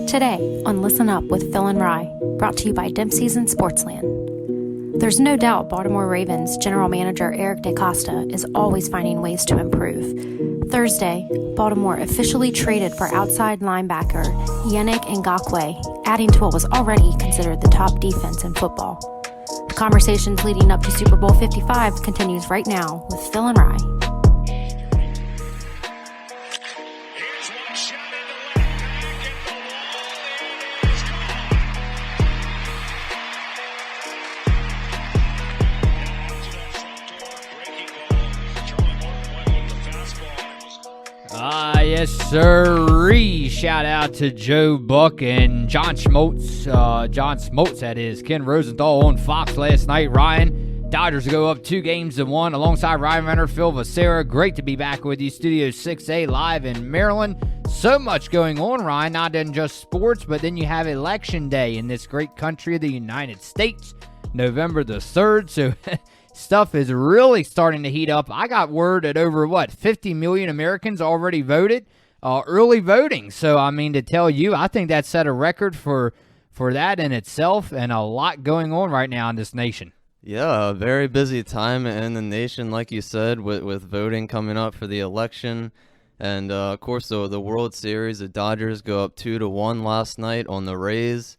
Today on Listen Up with Phil and Rye, brought to you by Dempseys and Sportsland. There's no doubt Baltimore Ravens general manager Yannick Ngakoue is always finding ways to improve. Thursday, Baltimore officially traded for outside linebacker Yannick Ngakoue, adding to what was already considered the top defense in football. The conversations leading up to Super Bowl 55 continues right now with Phil and Rye. Yes, sirree. Shout out to Joe Buck and John Schmoltz. That is. Ken Rosenthal on Fox last night. Ryan, Dodgers go up 2-1 alongside Ryan Renner, Phil Vicera. Great to be back with you. Studio 6A live in Maryland. So much going on, Ryan. Not in just sports, but then you have Election Day in this great country of the United States, November the 3rd. So stuff is really starting to heat up. I got word that over, 50 million Americans already voted, early voting. So, I mean, to tell you, I think that set a record for that in itself, and a lot going on right now in this nation. Yeah, a very busy time in the nation, like you said, with voting coming up for the election. And, of course, the World Series, the Dodgers go up 2-1 last night on the Rays.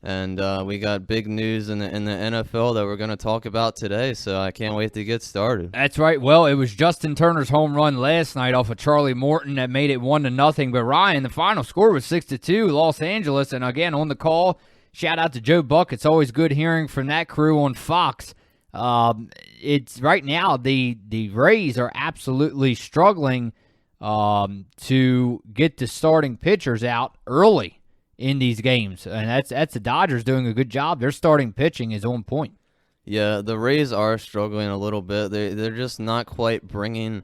And we got big news in the NFL that we're going to talk about today, so I can't wait to get started. That's right. Well, it was Justin Turner's home run last night off of Charlie Morton that made it 1-0. But Ryan, the final score was 6-2, Los Angeles. And again, on the call, shout out to Joe Buck. It's always good hearing from that crew on Fox. It's right now the Rays are absolutely struggling to get the starting pitchers out early in these games, and that's the Dodgers doing a good job. Their starting pitching is on point. Yeah, the Rays are struggling a little bit. They're just not quite bringing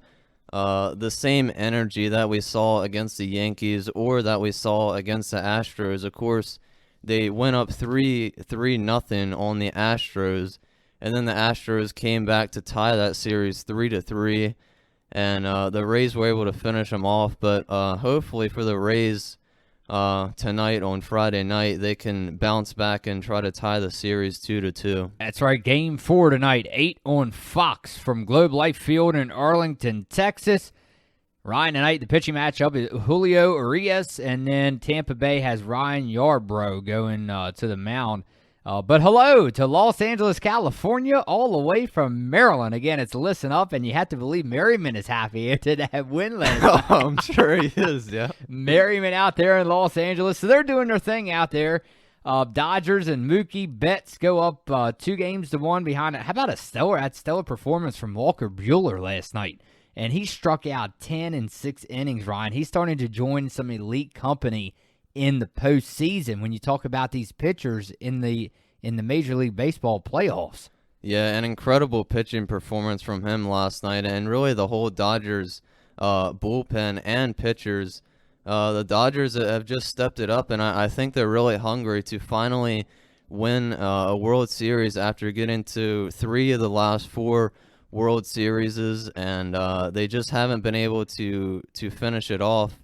the same energy that we saw against the Yankees or that we saw against the Astros. Of course, they went up 3-0 on the Astros, and then the Astros came back to tie that series 3-3, and the Rays were able to finish them off. But hopefully for the Rays, tonight on Friday night, they can bounce back and try to tie the series 2-2. That's right. Game 4 tonight, 8 on Fox from Globe Life Field in Arlington, Texas. Ryan, tonight the pitching matchup is Julio Urias, and then Tampa Bay has Ryan Yarbrough going to the mound. But hello to Los Angeles, California, all the way from Maryland. Again, it's Listen Up, and you have to believe Merriman is happy after that win last night. Oh, I'm sure he is, yeah. Merriman out there in Los Angeles. So they're doing their thing out there. Dodgers and Mookie Betts go up 2-1 behind it. How about a stellar performance from Walker Buehler last night? And he struck out 10 in 6 innings, Ryan. He's starting to join some elite company in the postseason when you talk about these pitchers in the Major League Baseball playoffs. Yeah, an incredible pitching performance from him last night, and really the whole Dodgers bullpen and pitchers. The Dodgers have just stepped it up, and I think they're really hungry to finally win a World Series after getting to 3 of the last 4 World Series, and they just haven't been able to finish it off.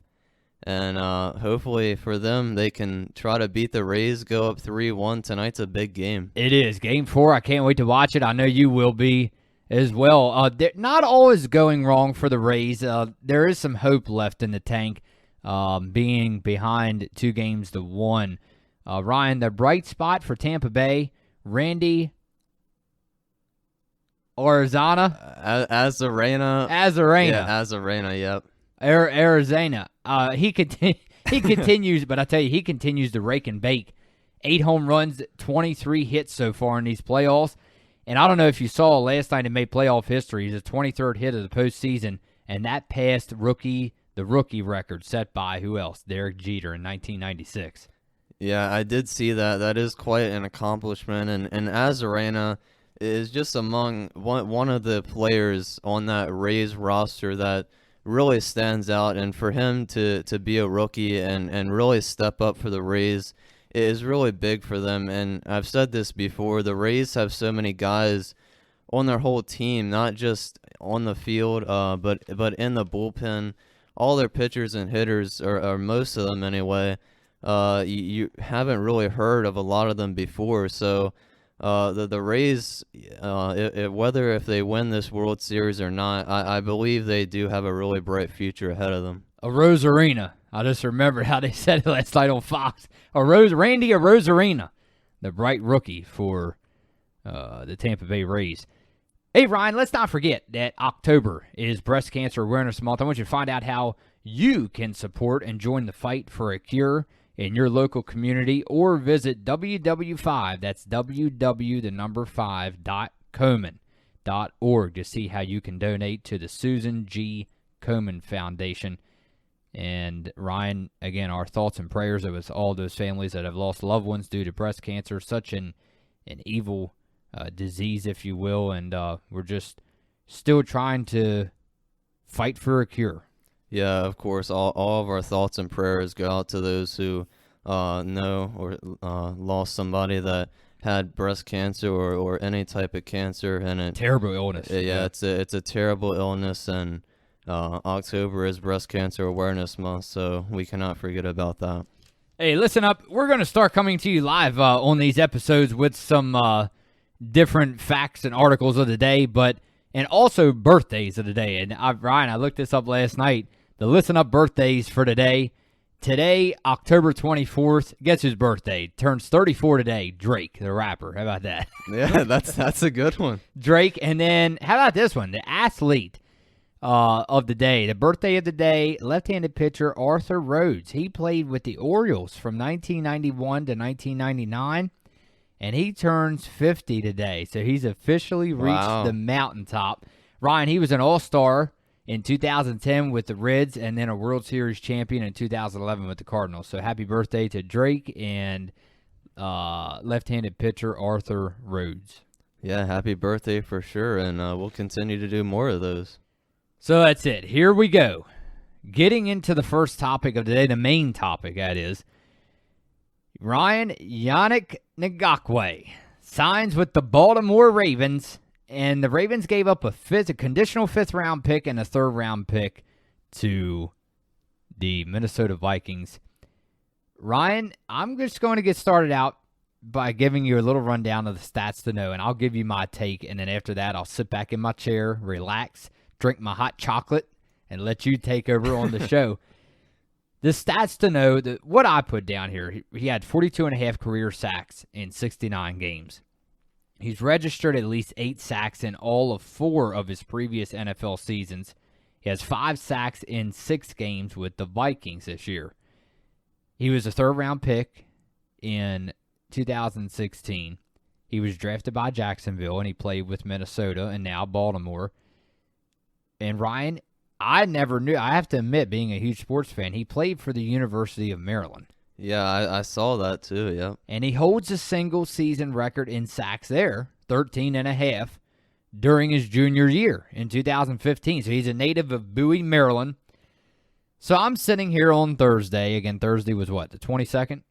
And hopefully for them, they can try to beat the Rays, go up 3-1. Tonight's a big game. It is. Game 4. I can't wait to watch it. I know you will be as well. Not all is going wrong for the Rays. There is some hope left in the tank, being behind 2-1. Ryan, the bright spot for Tampa Bay, Randy Arozarena. Arozarena. Yeah, Arozarena, yep. Arizona. He continues, but I tell you, he continues to rake and bake. 8 home runs, 23 hits so far in these playoffs. And I don't know if you saw last night in made playoff history, he's the 23rd hit of the postseason, and that passed the rookie record set by who else? Derek Jeter in 1996. Yeah, I did see that. That is quite an accomplishment, and Arozarena is just among one of the players on that Rays roster that really stands out, and for him to be a rookie and really step up for the Rays is really big for them. And I've said this before, the Rays have so many guys on their whole team, not just on the field, but in the bullpen. All their pitchers and hitters, or most of them anyway, you haven't really heard of a lot of them before. So the Rays, whether if they win this World Series or not, I believe they do have a really bright future ahead of them. A Rosarina. I just remembered how they said it last night on Fox. Randy Rosarina, the bright rookie for the Tampa Bay Rays. Hey, Ryan, let's not forget that October is Breast Cancer Awareness Month. I want you to find out how you can support and join the fight for a cure in your local community, or visit www5, that's www.5.komen.org to see how you can donate to the Susan G. Komen Foundation. And Ryan, again, our thoughts and prayers with all those families that have lost loved ones due to breast cancer, such an evil disease, if you will, and we're just still trying to fight for a cure. Yeah, of course. All of our thoughts and prayers go out to those who know or lost somebody that had breast cancer or any type of cancer. And Terrible illness. Yeah, it's a terrible illness, and October is Breast Cancer Awareness Month, so we cannot forget about that. Hey, listen up. We're going to start coming to you live on these episodes with some different facts and articles of the day, and also birthdays of the day. And Ryan, I looked this up last night. The Listen Up birthdays for today. Today, October 24th. Guess whose birthday? Turns 34 today. Drake, the rapper. How about that? Yeah, that's a good one. Drake. And then, how about this one? The athlete of the day. The birthday of the day, left-handed pitcher Arthur Rhodes. He played with the Orioles from 1991 to 1999. And he turns 50 today. So he's officially reached the mountaintop. Ryan, he was an all-star in 2010 with the Reds, and then a World Series champion in 2011 with the Cardinals. So happy birthday to Drake and left-handed pitcher Arthur Rhodes. Yeah, happy birthday for sure, and we'll continue to do more of those. So that's it. Here we go. Getting into the first topic of the day, the main topic, that is. Ryan, Yannick Ngakoue signs with the Baltimore Ravens, and the Ravens gave up a conditional fifth-round pick and a third-round pick to the Minnesota Vikings. Ryan, I'm just going to get started out by giving you a little rundown of the stats to know, and I'll give you my take, and then after that, I'll sit back in my chair, relax, drink my hot chocolate, and let you take over on the show. The stats to know, what I put down here, he had 42.5 career sacks in 69 games. He's registered at least 8 sacks in all of 4 of his previous NFL seasons. He has 5 sacks in 6 games with the Vikings this year. He was a third-round pick in 2016. He was drafted by Jacksonville, and he played with Minnesota and now Baltimore. And Ryan, I never knew, I have to admit, being a huge sports fan, he played for the University of Maryland. Yeah, I saw that too, yeah. And he holds a single-season record in sacks there, 13.5, during his junior year in 2015. So he's a native of Bowie, Maryland. So I'm sitting here on Thursday. Again, Thursday was what, the 22nd?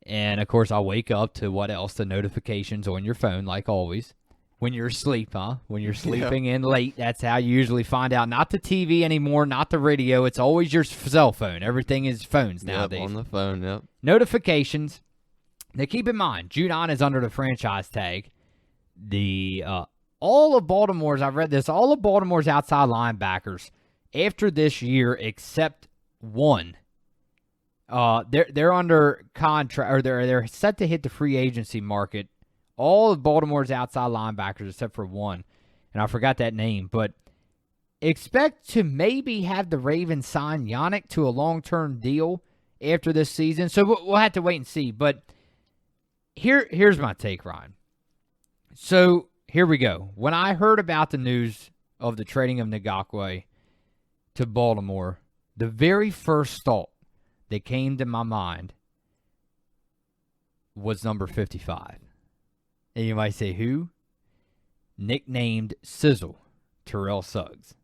And, of course, I'll wake up to what else? The notifications on your phone, like always. When you're asleep, huh? When you're sleeping in late, that's how you usually find out. Not the TV anymore, not the radio. It's always your cell phone. Everything is phones nowadays. On the phone, yep. Notifications. Now, keep in mind, Judon is under the franchise tag. All of Baltimore's, I've read this, all of Baltimore's outside linebackers, after this year, except one, they're under contract, or they're set to hit the free agency market. All of Baltimore's outside linebackers except for one, and I forgot that name, but expect to maybe have the Ravens sign Yannick to a long-term deal after this season. So we'll have to wait and see. But here's my take, Ryan. So here we go. When I heard about the news of the trading of Ngakoue to Baltimore, the very first thought that came to my mind was number 55. And you might say, who? Nicknamed Sizzle, Terrell Suggs.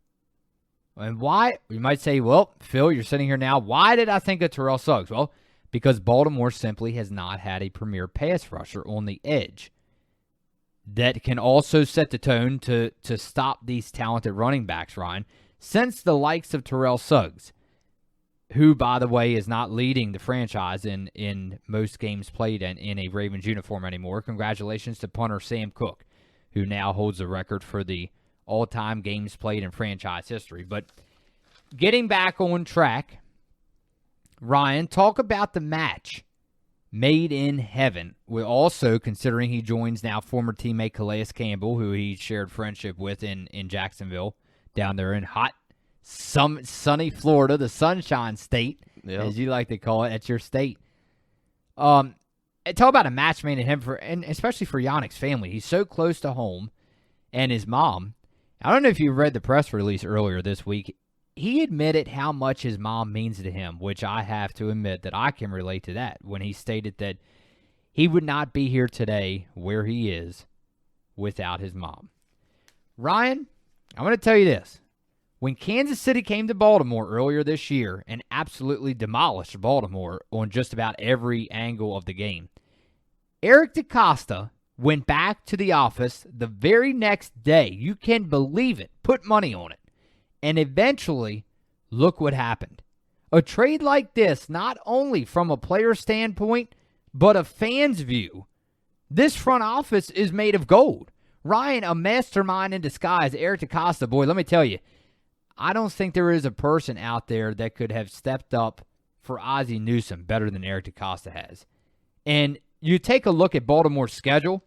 And why? You might say, well, Phil, you're sitting here now. Why did I think of Terrell Suggs? Well, because Baltimore simply has not had a premier pass rusher on the edge that can also set the tone to stop these talented running backs, Ryan. Since the likes of Terrell Suggs who, by the way, is not leading the franchise in most games played in a Ravens uniform anymore. Congratulations to punter Sam Cook, who now holds the record for the all-time games played in franchise history. But getting back on track, Ryan, talk about the match made in heaven. We're also considering he joins now former teammate Calais Campbell, who he shared friendship with in Jacksonville, down there in hot, sunny Florida, the Sunshine State, as you like to call it. That's your state. Talk about a match made in heaven, and especially for Yannick's family. He's so close to home, and his mom. I don't know if you read the press release earlier this week. He admitted how much his mom means to him, which I have to admit that I can relate to that, when he stated that he would not be here today where he is without his mom. Ryan, I'm going to tell you this. When Kansas City came to Baltimore earlier this year and absolutely demolished Baltimore on just about every angle of the game, Eric DeCosta went back to the office the very next day. You can believe it. Put money on it. And eventually, look what happened. A trade like this, not only from a player standpoint, but a fan's view, this front office is made of gold. Ryan, a mastermind in disguise, Eric DeCosta, boy, let me tell you, I don't think there is a person out there that could have stepped up for Ozzie Newsome better than Eric DeCosta has. And you take a look at Baltimore's schedule.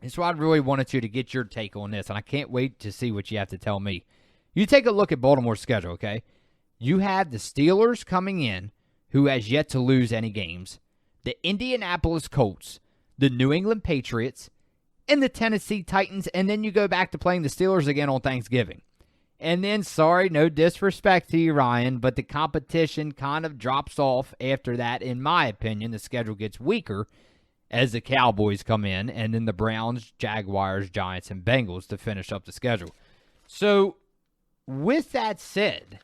That's why I really wanted you to get your take on this, and I can't wait to see what you have to tell me. You take a look at Baltimore's schedule, okay? You have the Steelers coming in, who has yet to lose any games, the Indianapolis Colts, the New England Patriots, and the Tennessee Titans, and then you go back to playing the Steelers again on Thanksgiving. And then, sorry, no disrespect to you, Ryan, but the competition kind of drops off after that. In my opinion, the schedule gets weaker as the Cowboys come in, and then the Browns, Jaguars, Giants, and Bengals to finish up the schedule. So, with that said,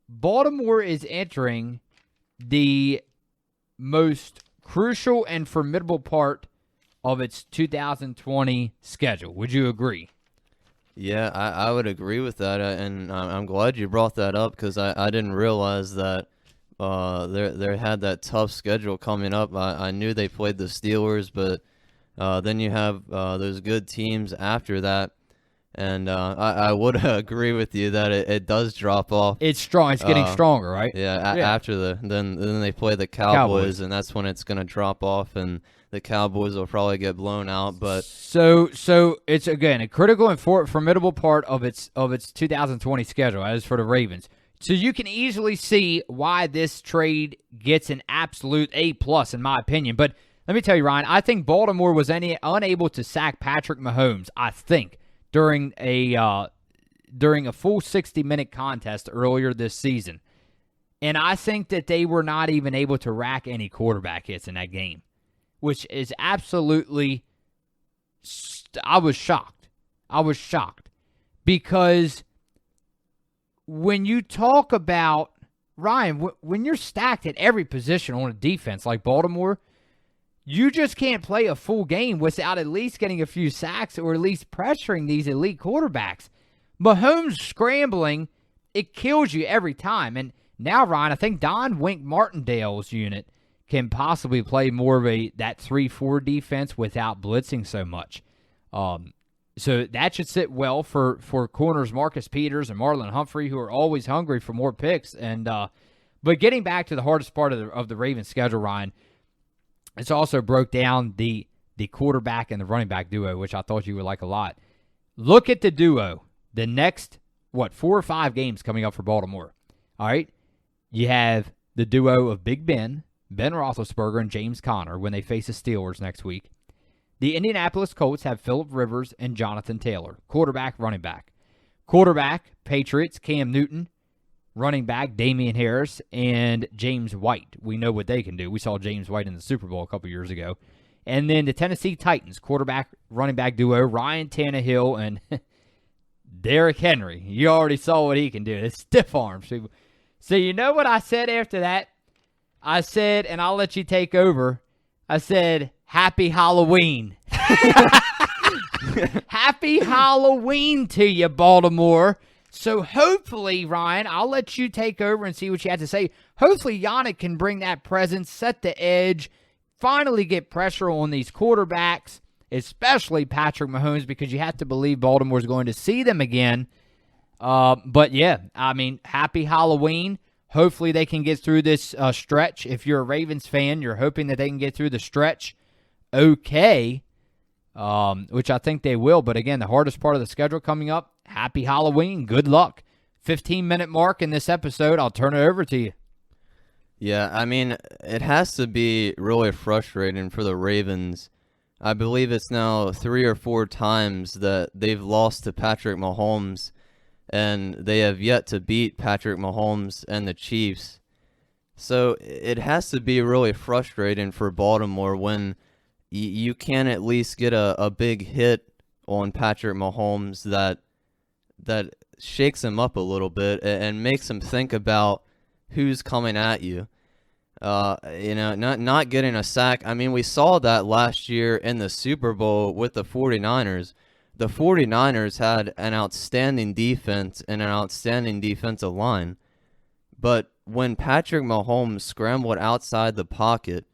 Baltimore is entering the most crucial and formidable part of its 2020 schedule. Would you agree? Yeah, I would agree with that, and I'm glad you brought that up because I didn't realize that they had that tough schedule coming up. I knew they played the Steelers, but then you have those good teams after that. And I would agree with you that it does drop off. It's strong. It's getting stronger, right? Yeah. After then they play the Cowboys, and that's when it's going to drop off, and the Cowboys will probably get blown out. But so it's again a critical and formidable part of its 2020 schedule as for the Ravens. So you can easily see why this trade gets an absolute A+ in my opinion. But let me tell you, Ryan, I think Baltimore was unable to sack Patrick Mahomes. I think. During a full 60-minute contest earlier this season. And I think that they were not even able to rack any quarterback hits in that game, which is absolutely I was shocked. I was shocked because when you talk about, Ryan, when you're stacked at every position on a defense like Baltimore, you just can't play a full game without at least getting a few sacks or at least pressuring these elite quarterbacks. Mahomes scrambling, it kills you every time. And now, Ryan, I think Don Wink Martindale's unit can possibly play more of that 3-4 defense without blitzing so much. So that should sit well for corners Marcus Peters and Marlon Humphrey, who are always hungry for more picks. And but getting back to the hardest part of the Ravens schedule, Ryan, it's also broke down the quarterback and the running back duo, which I thought you would like a lot. Look at the duo. The next, 4 or 5 games coming up for Baltimore. All right? You have the duo of Big Ben Roethlisberger, and James Conner when they face the Steelers next week. The Indianapolis Colts have Phillip Rivers and Jonathan Taylor, quarterback, running back. Quarterback, Patriots, Cam Newton. Running back, Damian Harris, and James White. We know what they can do. We saw James White in the Super Bowl a couple years ago. And then the Tennessee Titans, quarterback, running back duo, Ryan Tannehill and Derrick Henry. You already saw what he can do. It's stiff arms. So you know what I said after that? I said, and I'll let you take over, I said, Happy Halloween. Happy Halloween to you, Baltimore. So hopefully, Ryan, I'll let you take over and see what you have to say. Hopefully, Yannick can bring that presence, set the edge, finally get pressure on these quarterbacks, especially Patrick Mahomes, because you have to believe Baltimore's going to see them again. But, yeah, I mean, happy Halloween. Hopefully they can get through this stretch. If you're a Ravens fan, you're hoping that they can get through the stretch okay, which I think they will. But, again, the hardest part of the schedule coming up, happy Halloween. Good luck. 15-minute mark in this episode. I'll turn it over to you. Yeah, I mean, it has to be really frustrating for the Ravens. I believe it's now 3 or 4 times that they've lost to Patrick Mahomes, and they have yet to beat Patrick Mahomes and the Chiefs. So it has to be really frustrating for Baltimore when you can at least get a big hit on Patrick Mahomes that shakes him up a little bit and makes him think about who's coming at you. Not getting a sack. I mean, we saw that last year in the Super Bowl with the 49ers. The 49ers had an outstanding defense and an outstanding defensive line. But when Patrick Mahomes scrambled outside the pocket,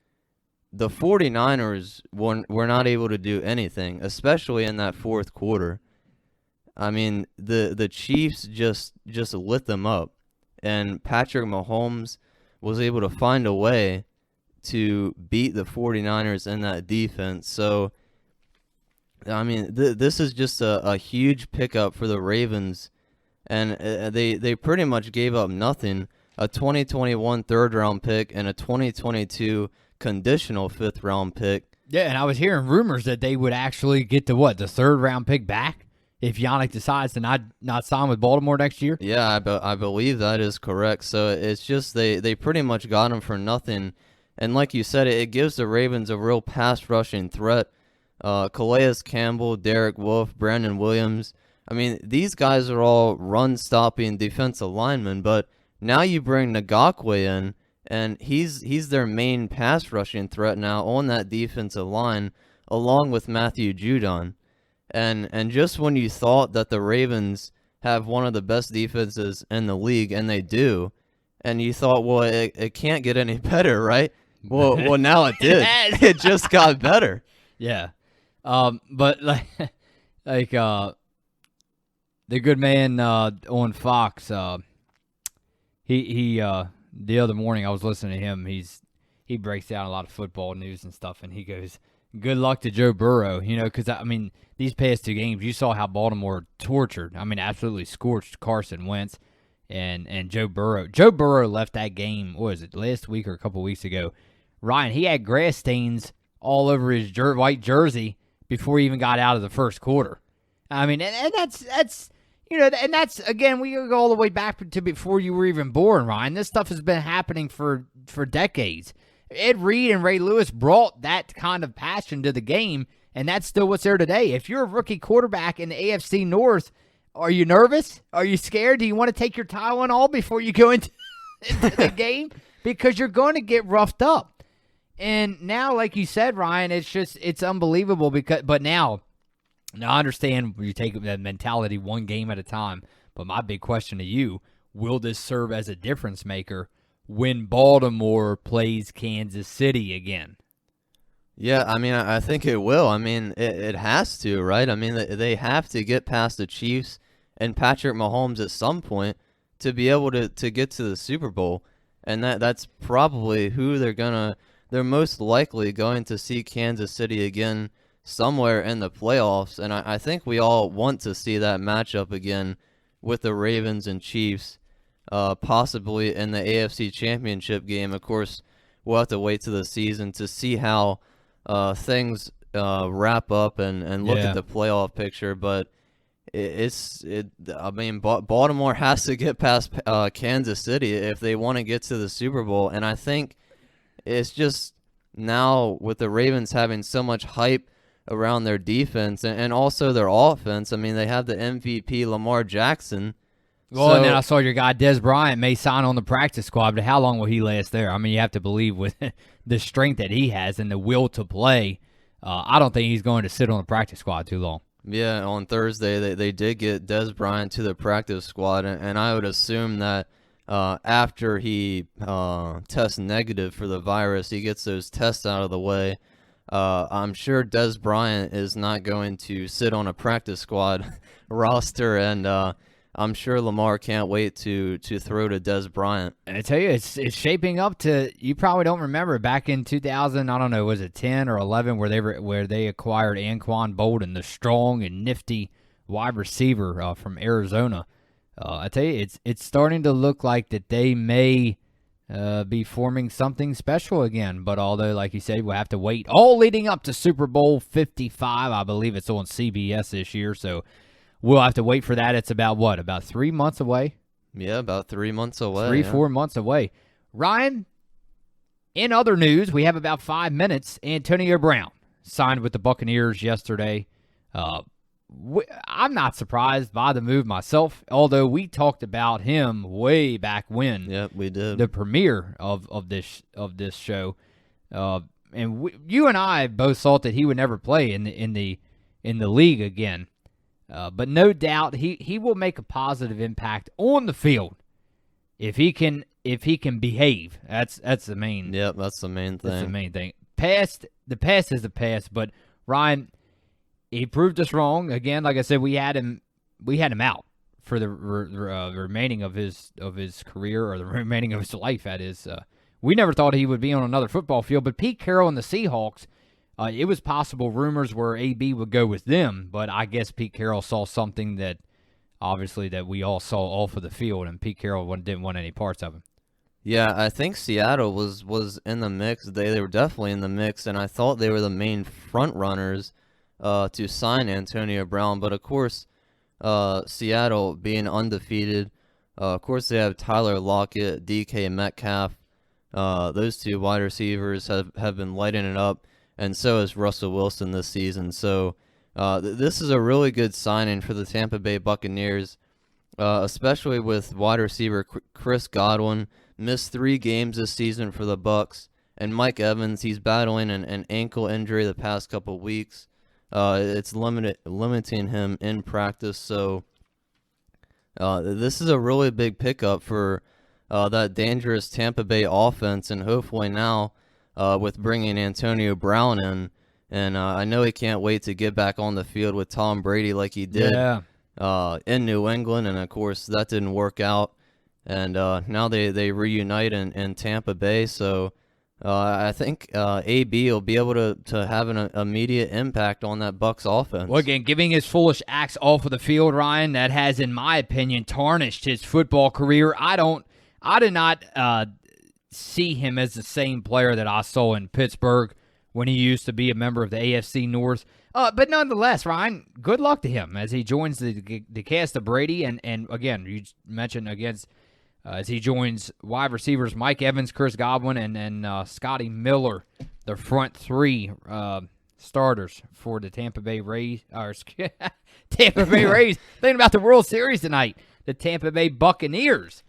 the 49ers were not able to do anything, especially in that fourth quarter. I mean, the Chiefs just lit them up. And Patrick Mahomes was able to find a way to beat the 49ers in that defense. So, I mean, this is just a huge pickup for the Ravens, and they pretty much gave up nothing, a 2021 third-round pick and a 2022 conditional fifth-round pick. Yeah, and I was hearing rumors that they would actually get the third-round pick back if Yannick decides to not sign with Baltimore next year. Yeah, I believe that is correct. So it's just they pretty much got him for nothing, and like you said, it gives the Ravens a real pass-rushing threat. Calais Campbell, Derek Wolfe, Brandon Williams. I mean, these guys are all run-stopping defensive linemen, but now you bring Ngakoue in, and he's their main pass-rushing threat now on that defensive line, along with Matthew Judon. And just when you thought that the Ravens have one of the best defenses in the league, and they do, and you thought, well, it can't get any better, right? Well, now it did. It just got better. Yeah. But like the good man on Fox, he the other morning I was listening to him. He breaks down a lot of football news and stuff, and he goes, "Good luck to Joe Burrow," because I mean these past 2 games you saw how Baltimore tortured. I mean, absolutely scorched Carson Wentz and Joe Burrow. Joe Burrow left that game. What was it, last week or a couple weeks ago? Ryan, he had grass stains all over his white jersey before he even got out of the first quarter. I mean, and that's and that's, again, we go all the way back to before you were even born, Ryan. This stuff has been happening for decades. Ed Reed and Ray Lewis brought that kind of passion to the game, and that's still what's there today. If you're a rookie quarterback in the AFC North, are you nervous? Are you scared? Do you want to take your Tylenol before you go into the game? Because you're going to get roughed up. And now, like you said, Ryan, it's unbelievable. But now I understand you take that mentality one game at a time. But my big question to you, will this serve as a difference maker when Baltimore plays Kansas City again? Yeah, I mean, I think it will. I mean, it has to, right? I mean, they have to get past the Chiefs and Patrick Mahomes at some point to be able to get to the Super Bowl. And that's probably who they're most likely going to see Kansas City again somewhere in the playoffs. And I think we all want to see that matchup again with the Ravens and Chiefs, possibly in the AFC Championship game. Of course, we'll have to wait to the season to see how things wrap up and look at the playoff picture. But I mean, Baltimore has to get past Kansas City if they want to get to the Super Bowl. And I think it's just now with the Ravens having so much hype around their defense and also their offense. I mean, they have the MVP Lamar Jackson. Well, and then I saw your guy Des Bryant may sign on the practice squad, but how long will he last there? I mean, you have to believe with the strength that he has and the will to play, I don't think he's going to sit on the practice squad too long. Yeah, on Thursday they did get Des Bryant to the practice squad, and I would assume that after he tests negative for the virus, he gets those tests out of the way. I'm sure Des Bryant is not going to sit on a practice squad roster, and I'm sure Lamar can't wait to throw to Des Bryant. And I tell you, it's shaping up to, you probably don't remember, back in 2000, I don't know, was it 10 or 11, where they acquired Anquan Bolden, the strong and nifty wide receiver from Arizona. I tell you, it's starting to look like that they may be forming something special again. But although, like you said, we'll have to wait all leading up to Super Bowl 55. I believe it's on CBS this year, so we'll have to wait for that. It's about 3 months away? Yeah, about 3 months away. 4 months away. Ryan, in other news, we have about 5 minutes. Antonio Brown signed with the Buccaneers yesterday. I'm not surprised by the move myself, although we talked about him way back when. Yep, we did. The premiere of this show, and you and I both thought that he would never play in the league again. But no doubt he will make a positive impact on the field if he can behave. That's the main. Yep, that's the main thing. That's the main thing. The past is the past, but Ryan, he proved us wrong again. Like I said, we had him out for the remaining of his career, or the remaining of his life. That is, we never thought he would be on another football field. But Pete Carroll and the Seahawks, it was possible rumors where AB would go with them, but I guess Pete Carroll saw something that obviously that we all saw off of the field, and Pete Carroll didn't want any parts of him. Yeah, I think Seattle was in the mix. They were definitely in the mix, and I thought they were the main front runners to sign Antonio Brown. But of course, Seattle being undefeated, of course they have Tyler Lockett, DK Metcalf. Those two wide receivers have been lighting it up, and so has Russell Wilson this season. So this is a really good signing for the Tampa Bay Buccaneers, especially with wide receiver Chris Godwin. Missed 3 games this season for the Bucs, and Mike Evans, he's battling an ankle injury the past couple weeks. It's limiting him in practice, so this is a really big pickup for that dangerous Tampa Bay offense, and hopefully now with bringing Antonio Brown in, and I know he can't wait to get back on the field with Tom Brady like he did in New England, and of course that didn't work out, and now they reunite in Tampa Bay, so I think AB will be able to have an immediate impact on that Bucs offense. Well, again, giving his foolish acts off of the field, Ryan, that has, in my opinion, tarnished his football career. I did not see him as the same player that I saw in Pittsburgh when he used to be a member of the AFC North. But nonetheless, Ryan, good luck to him as he joins the cast of Brady. And again, you mentioned as he joins wide receivers Mike Evans, Chris Godwin, and Scotty Miller, the front 3 starters for the Tampa Bay Rays. Tampa Bay Rays. Thinking about the World Series tonight, the Tampa Bay Buccaneers.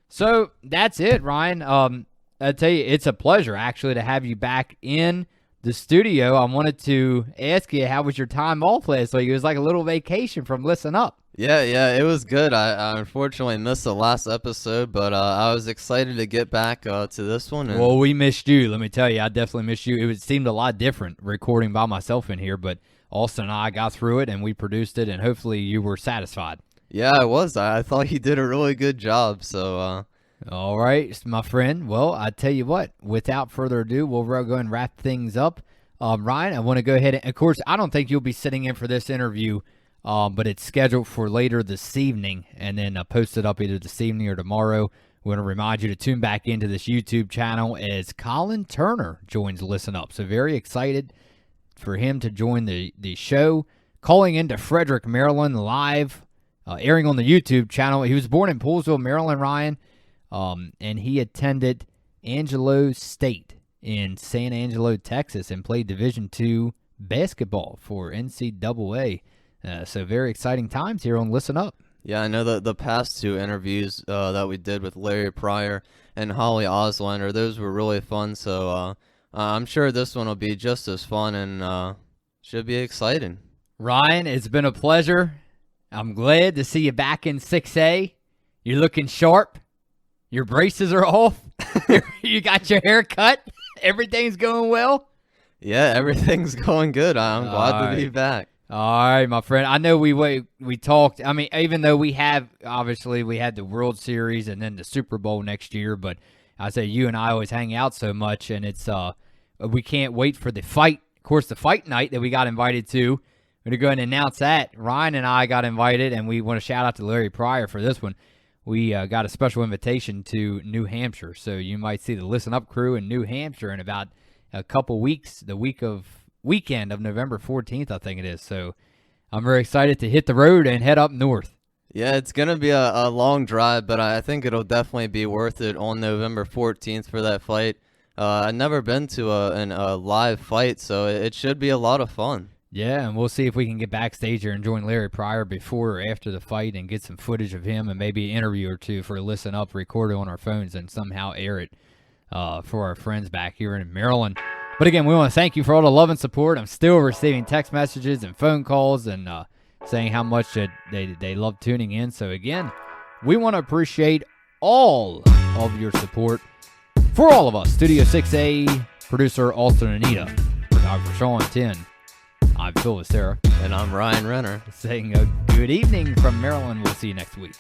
So that's it, Ryan. I tell you, it's a pleasure actually to have you back in the studio. I wanted to ask you, how was your time off last week? It was like a little vacation from Listen Up. Yeah, it was good. I unfortunately missed the last episode, but I was excited to get back to this one. And well, we missed you. Let me tell you, I definitely missed you. It seemed a lot different recording by myself in here, but Austin and I got through it, and we produced it, and hopefully you were satisfied. Yeah, I was. I thought he did a really good job. So, all right, my friend. Well, I tell you what, without further ado, we'll go and wrap things up. Ryan, I want to go ahead and, of course, I don't think you'll be sitting in for this interview, but it's scheduled for later this evening, and then posted up either this evening or tomorrow. We want to remind you to tune back into this YouTube channel as Colin Turner joins Listen Up. So very excited for him to join the show. Calling into Frederick, Maryland, live, airing on the YouTube channel. He was born in Poolesville, Maryland, Ryan, and he attended Angelo State in San Angelo, Texas, and played Division II basketball for NCAA. So very exciting times here on Listen Up. Yeah, I know that the past 2 interviews that we did with Larry Pryor and Holly Oslander, those were really fun. So I'm sure this one will be just as fun and should be exciting. Ryan, it's been a pleasure. I'm glad to see you back in 6A. You're looking sharp. Your braces are off. You got your hair cut. Everything's going well. Yeah, everything's going good. I'm glad to be back. All right, my friend. I know we talked. I mean, even though we had the World Series and then the Super Bowl next year, but I say you and I always hang out so much, and it's we can't wait for the fight. Of course, the fight night that we got invited to. We're going to go ahead and announce that. Ryan and I got invited, and we want to shout out to Larry Pryor for this one. We got a special invitation to New Hampshire, so you might see the Listen Up crew in New Hampshire in about a couple weeks, the weekend of November 14th, I think it is. So I'm very excited to hit the road and head up north. Yeah, it's going to be a long drive, but I think it'll definitely be worth it on November 14th for that fight. I've never been to a live fight, so it should be a lot of fun. Yeah, and we'll see if we can get backstage here and join Larry Pryor before or after the fight and get some footage of him and maybe an interview or two for Listen Up, record it on our phones and somehow air it for our friends back here in Maryland. But again, we want to thank you for all the love and support. I'm still receiving text messages and phone calls and saying how much they love tuning in. So again, we want to appreciate all of your support. For all of us, Studio 6A, producer Alston Anita, photographer Sean 10, I'm Phil Sarah. And I'm Ryan Renner. Saying a good evening from Maryland. We'll see you next week.